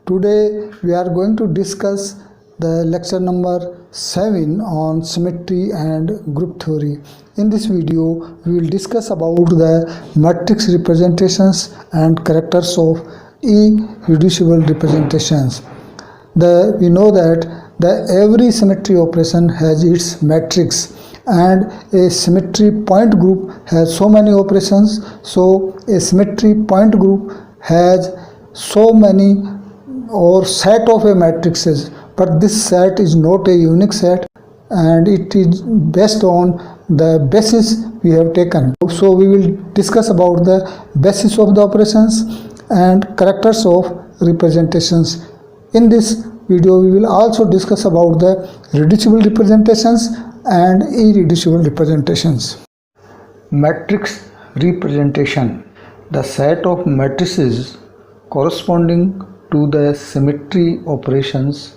Today we are going to discuss the lecture number 7 on symmetry and group theory. In this video we will discuss about the matrix representations and characters of irreducible representations. We know that every symmetry operation has its matrix, and a symmetry point group has so many operations. So a symmetry point group has so many or set of a matrices, but this set is not a unique set and it is based on the basis we have taken. So we will discuss about the basis of the operations and characters of representations. In this video we will also discuss about the reducible representations and irreducible representations. Matrix representation: the set of matrices corresponding to the symmetry operations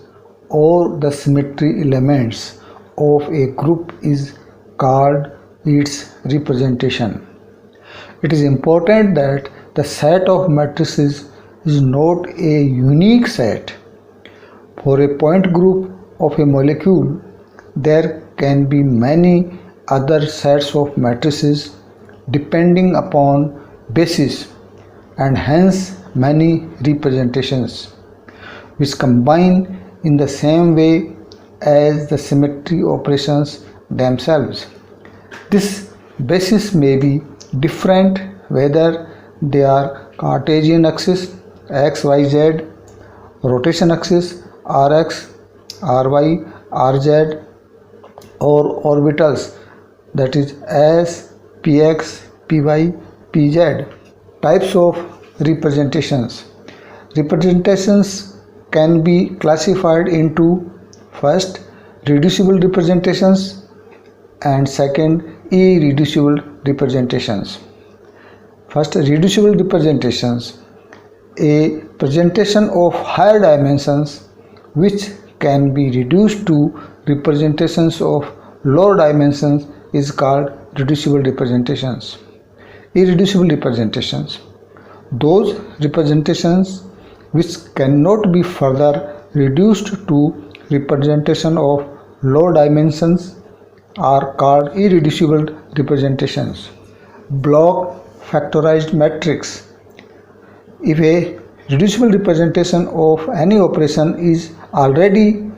or the symmetry elements of a group is called its representation. It is important that the set of matrices is not a unique set. For a point group of a molecule, there can be many other sets of matrices depending upon basis, and hence many representations which combine in the same way as the symmetry operations themselves. This basis may be different whether they are Cartesian axis x, y, z, rotation axis rx, ry, rz, or orbitals, that is s, px, py, pz. Types of representations. Representations can be classified into first reducible representations and second irreducible representations. First, reducible representations: a presentation of higher dimensions which can be reduced to representations of lower dimensions is called reducible representations. Irreducible representations: those representations which cannot be further reduced to representation of low dimensions are called irreducible representations. Block factorized matrix: if a reducible representation of any operation is already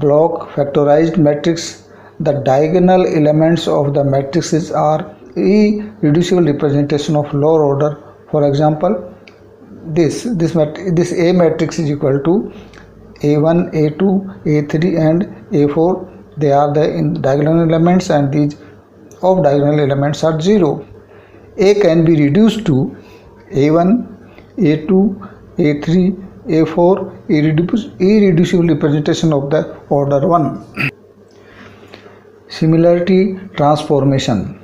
block factorized matrix, the diagonal elements of the matrices are irreducible representation of lower order. For example, this A matrix is equal to A1, A2, A3 and A4. They are the diagonal elements, and these of diagonal elements are 0. A can be reduced to A1, A2, A3, A4, irreducible representation of the order 1. Similarity transformation: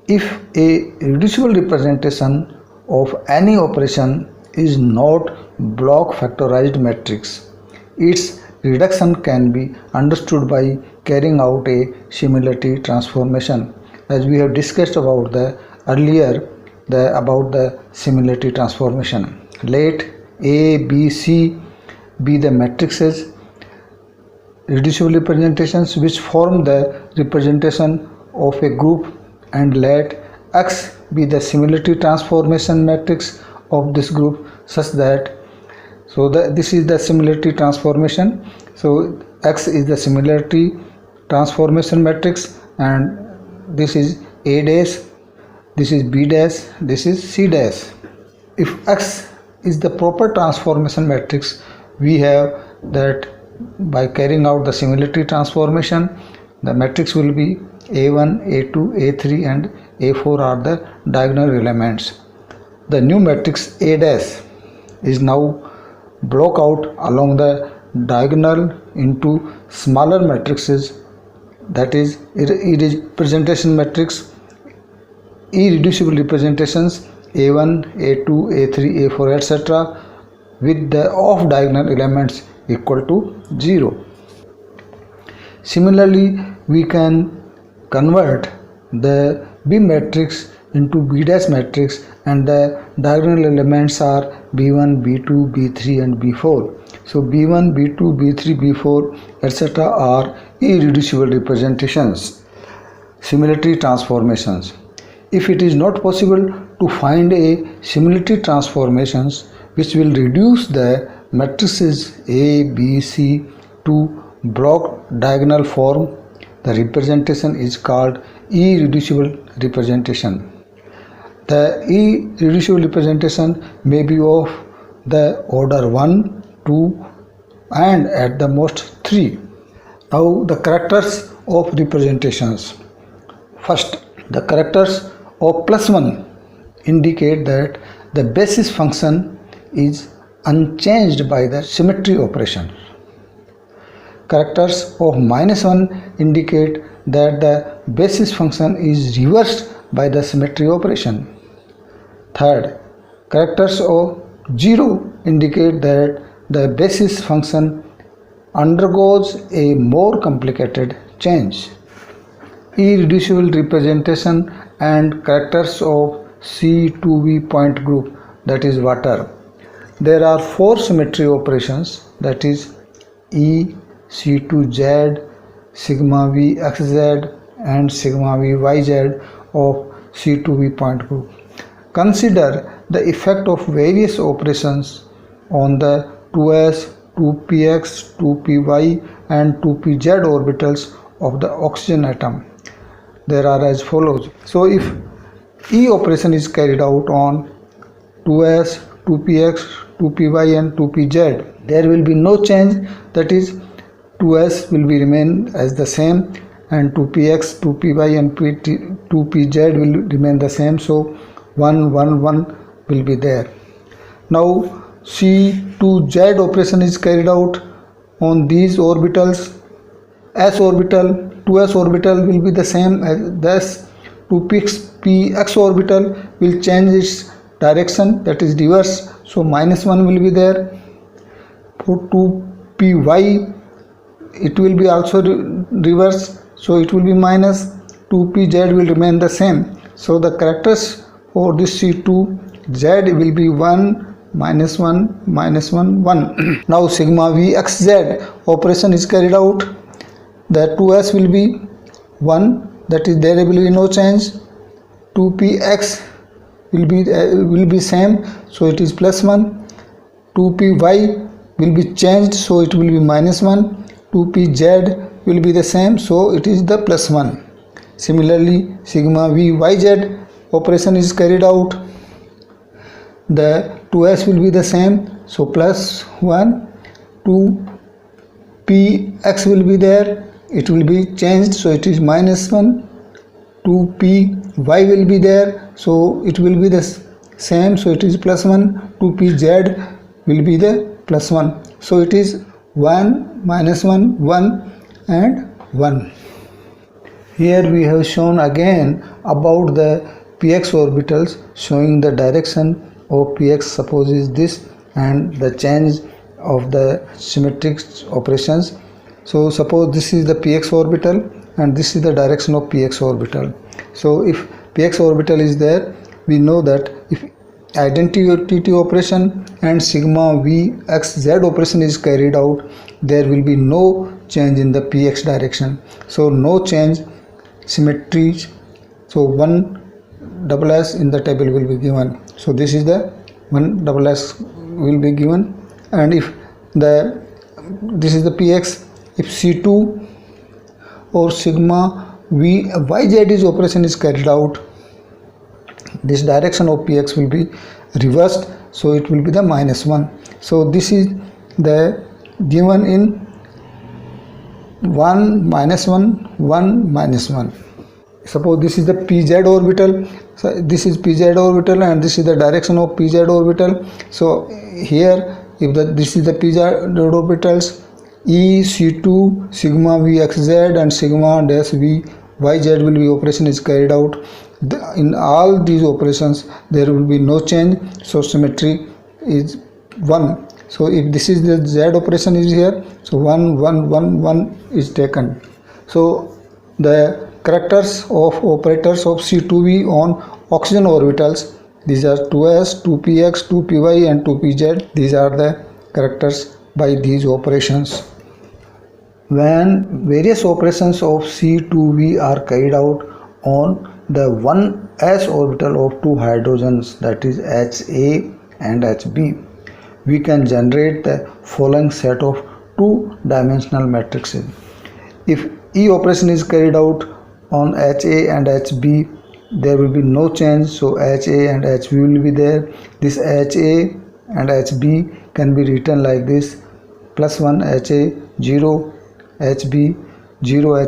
if a reducible representation of any operation is not block factorized matrix, its reduction can be understood by carrying out a similarity transformation, as we have discussed about about the similarity transformation. Let A, B, C be the matrices, reducible representations which form the representation of a group, and let X be the similarity transformation matrix of this group, such that this is the similarity transformation. So X is the similarity transformation matrix, and this is A dash, this is B dash, this is C dash. If X is the proper transformation matrix, we have that by carrying out the similarity transformation, the matrix will be A1, A2, A3 and A4 are the diagonal elements. The new matrix A dash is now block out along the diagonal into smaller matrices, that is representation matrix, irreducible representations A1, A2, A3, A4 etc. with the off diagonal elements equal to 0. Similarly, we can convert the B matrix into B dash matrix, and the diagonal elements are B1, B2, B3 and B4. So B1, B2, B3, B4 etc. are irreducible representations, similarity transformations. If it is not possible to find a similarity transformations which will reduce the matrices A, B, C to block diagonal form, the representation is called irreducible representation. The irreducible representation may be of the order 1, 2 and at the most 3. Now the characters of representations. First, the characters of +1 indicate that the basis function is unchanged by the symmetry operation. Characters of -1 indicate that the basis function is reversed by the symmetry operation. Third, characters of 0 indicate that the basis function undergoes a more complicated change. Irreducible representation and characters of C2V point group, that is water. There are 4 symmetry operations, that is E, C2Z, sigma V xz and sigma V yz of C2V point group. Consider the effect of various operations on the 2s, 2px, 2py and 2pz orbitals of the oxygen atom. There are as follows. So if E operation is carried out on 2s, 2px, 2py and 2pz, there will be no change, that is 2s will be remain as the same and 2px, 2py and 2pz will remain the same. So 1, 1, 1 will be there. Now C2z operation is carried out on these orbitals. S orbital, 2s orbital will be the same as this. 2px orbital will change its direction, that is reverse. So -1 will be there. For 2py it will be also reverse, so it will be minus. 2pz will remain the same. So the characters for this C2z will be 1, -1, -1, 1. Now sigma V xz operation is carried out. The 2s will be 1, that is there will be no change. 2px will be same, so it is +1. 2py will be changed, so it will be -1. 2pz will be the same, so it is the +1. Similarly, sigma V yz operation is carried out. The 2s will be the same, so +1. 2px will be there, it will be changed, so it is -1. 2py will be there, so it will be the same, so it is +1. 2pz will be the +1, so it is 1, -1, 1 and 1. Here we have shown again about the px orbitals, showing the direction of px, suppose is this, and the change of the symmetric operations. So suppose this is the px orbital and this is the direction of px orbital. So if px orbital is there, we know that if identity operation and sigma V xz operation is carried out, there will be no change in the px direction. So no change, symmetry. So 1 SS in the table will be given. So this is the 1 SS will be given, and if this is the px, if C2 or sigma V yz is operation is carried out, this direction of px will be reversed, so it will be the -1. So this is the given in 1, -1, 1, -1. Suppose this is the pz orbital, so this is pz orbital and this is the direction of pz orbital. So here if this is the pz orbitals, E, C2, sigma V xz and sigma dash V yz will be operation is carried out. In all these operations there will be no change, so symmetry is 1. So if this is the z operation is here, so 1, 1, 1, 1 is taken. So the characters of operators of C2V on oxygen orbitals. These are 2s, 2px, 2py and 2pz. These are the characters by these operations. When various operations of C2V are carried out on the 1s orbital of two hydrogens, that is Ha and Hb, we can generate the following set of two-dimensional matrices. If E operation is carried out on Ha and Hb, there will be no change, so Ha and Hb will be there. This Ha and Hb can be written like this: plus 1 Ha, 0 Hb, 0 Ha,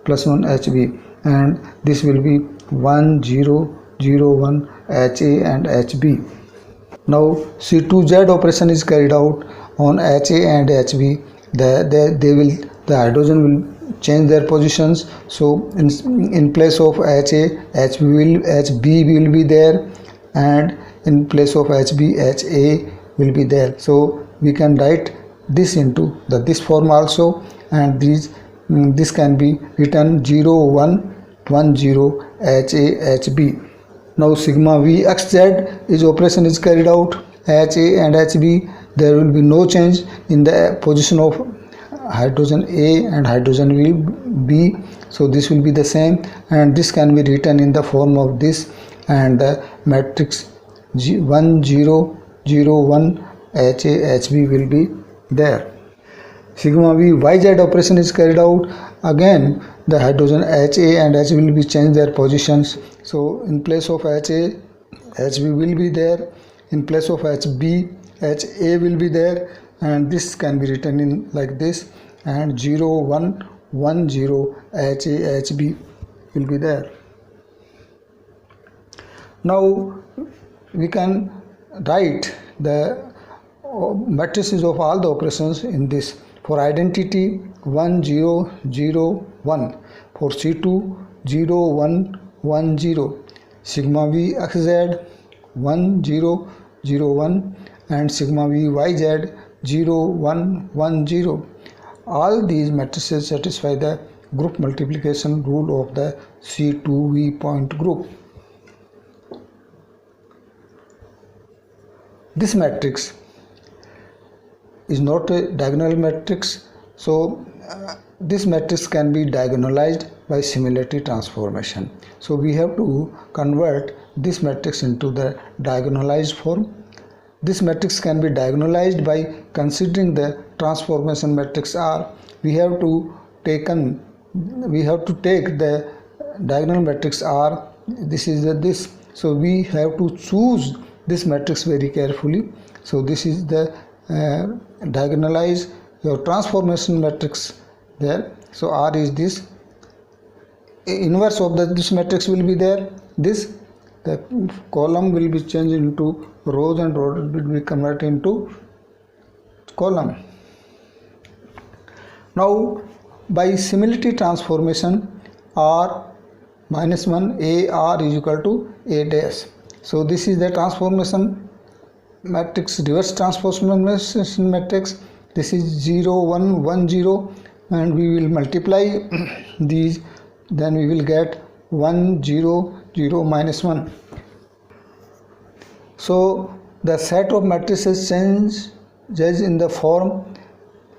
plus 1 Hb, and this will be 1 0 0 1 Ha and Hb. Now C2Z operation is carried out on Ha and Hb. The hydrogen will change their positions. So in place of Ha, Hb will be there, and in place of Hb, Ha will be there. So we can write this into this form also, and this can be written 0 1 1 0 Ha Hb. Now sigma Vxz is operation is carried out Ha and Hb. There will be no change in the position of hydrogen A and hydrogen B, so this will be the same, and this can be written in the form of this, and the matrix 1 0 0 1 Ha Hb will be there. Sigma Vyz operation is carried out. Again the hydrogen Ha and H will be changed their positions. So in place of Ha, Hb will be there. In place of Hb, Ha will be there, and this can be written in like this, and 0 1 1 0 Ha Hb will be there. Now we can write the matrices of all the operations in this. For identity 1 0 0 1, for C2 0 1 1 0, sigma Vxz 1 0 0 1, and sigma Vyz 0 1 1 0. All these matrices satisfy the group multiplication rule of the C2V point group. This matrix is not a diagonal matrix, so this matrix can be diagonalized by similarity transformation. So we have to convert this matrix into the diagonalized form. This matrix can be diagonalized by considering the transformation matrix R. We have to take the diagonal matrix R. This is this. So we have to choose this matrix very carefully. So this is the diagonalize your transformation matrix there. So R is this. Inverse of this matrix will be there. The column will be changed into rows, and rows will be converted into column. Now by similarity transformation, R minus 1 AR is equal to A dash. So this is the transformation matrix, reverse transformation matrix. This is 0 1 1 0, and we will multiply these, then we will get 1 0 0 minus 1. So the set of matrices changes in the form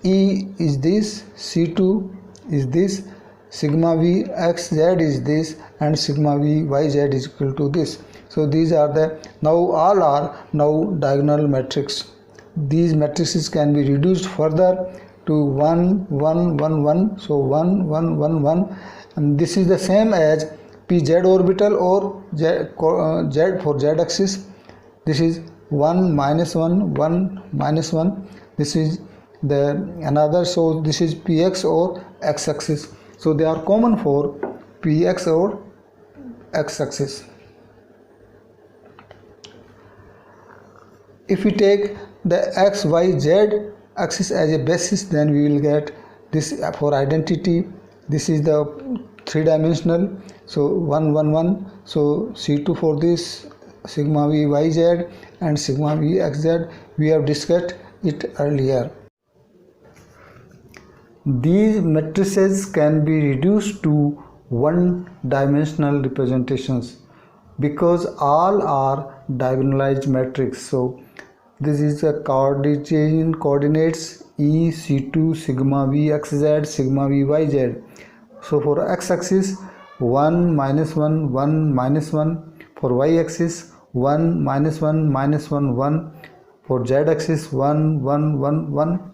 E is this, C2 is this, sigma Vxz is this, and sigma Vyz is equal to this. So these are all are now diagonal matrix. These matrices can be reduced further to 1 1 1 1. So 1 1 1 1, and this is the same as pz orbital or z for z axis. This is 1 minus 1 1 minus 1. This is the another, so this is px or x axis. So they are common for px or x axis. If we take the x y z axis as a basis, then we will get this. For identity, this is the three-dimensional, so 1 1 1. So C2 for this, sigma Vyz and sigma Vxz, we have discussed it earlier. These matrices can be reduced to one-dimensional representations. because all are diagonalized matrix. So this is a Cartesian coordinates E C2 sigma V xz sigma V yz. So for x-axis 1 minus 1 1 minus 1, for y-axis 1 minus 1 minus 1 1, for z-axis 1 1 1 1.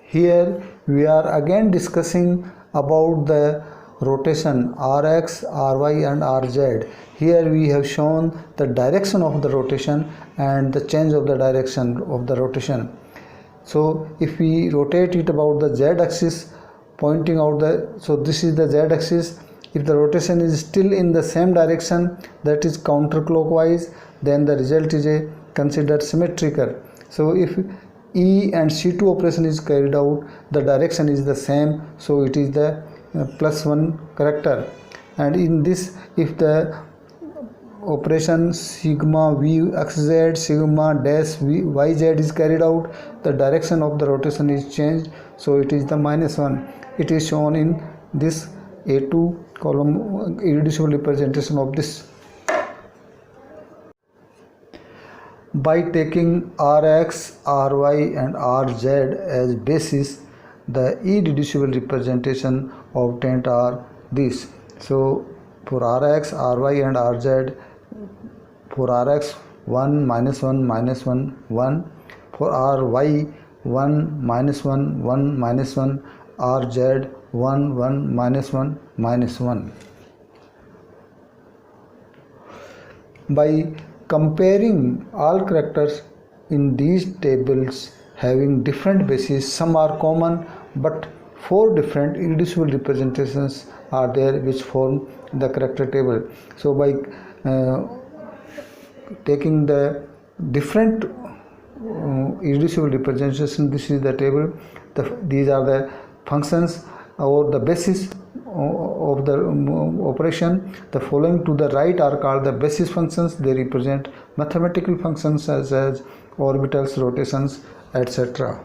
Here we are again discussing about the rotation Rx, Ry and Rz. Here we have shown the direction of the rotation and the change of the direction of the rotation. So if we rotate it about the z-axis, pointing out so this is the z-axis. If the rotation is still in the same direction, that is counterclockwise, then the result is considered symmetrical. So if E and C2 operation is carried out, the direction is the same, so it is the +1 character. And in this, if the operation sigma V xz sigma dash V yz is carried out, the direction of the rotation is changed, so it is the -1. It is shown in this A2 column irreducible representation of this. By taking Rx, Ry and Rz as basis, the irreducible representation obtained are these. So for Rx, Ry and Rz, for Rx 1 minus 1 minus 1 1, for Ry 1 minus 1 1 minus 1, Rz 1 1 minus 1 minus 1. By comparing all characters in these tables having different bases, some are common, but 4 different irreducible representations are there which form the character table. So by taking the different irreducible representation, this is the table. These are the functions or the basis of the operation. The following to the right are called the basis functions. They represent mathematical functions such as orbitals, rotations, etc.